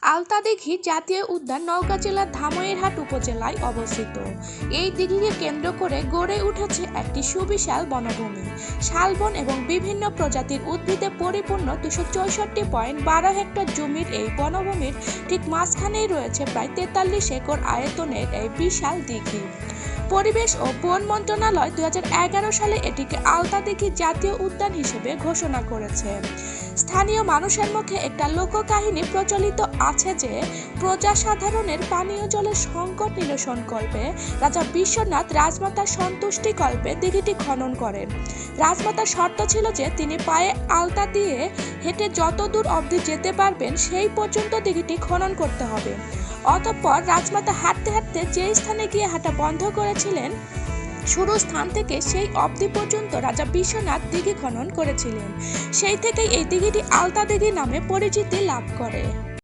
আলতা দিঘি জাতীয় উদ্যান নওগাঁ জেলার ধামইরহাট উপজেলায় অবস্থিত। এই দিঘিকে কেন্দ্র করে গড়ে উঠেছে একটি সুবিশাল বনভূমি। শালবন এবং বিভিন্ন প্রজাতির উদ্ভিদে পরিপূর্ণ 264.12 হেক্টর জমির এই বনভূমির ঠিক মাঝখানেই রয়েছে প্রায় 43 একর আয়তনের এই বিশাল দিঘি। পরিবেশ ও বন মন্ত্রণালয় 2011 সালে এটিকে আলতা দিঘি জাতীয় উদ্যান হিসেবে ঘোষণা করেছে। স্থানীয় মানুষের মুখে একটা লোককাহিনী প্রচলিত আছে যে প্রজাসাধারণের পানীয় জলের সংকট নিরসনকল্পে রাজা বিশ্বনাথ রাজমাতার সন্তুষ্টিকল্পে দিঘিটি খনন করেন। রাজমাতার শর্ত ছিল যে তিনি পায়ে আলতা দিয়ে হেঁটে যত দূর অবধি যেতে পারবেন সেই পর্যন্ত দিঘিটি খনন করতে হবে। অতঃপর রাজমাতা হাঁটতে হাঁটতে যে স্থানে গিয়ে হাঁটা বন্ধ করেছিলেন, শুরু স্থান থেকে সেই অবধি পর্যন্ত রাজা বিশ্বনাথ দিঘি খনন করেছিলেন। সেই থেকেই এই দিঘিটি আলতা দিঘি নামে পরিচিতি লাভ করে।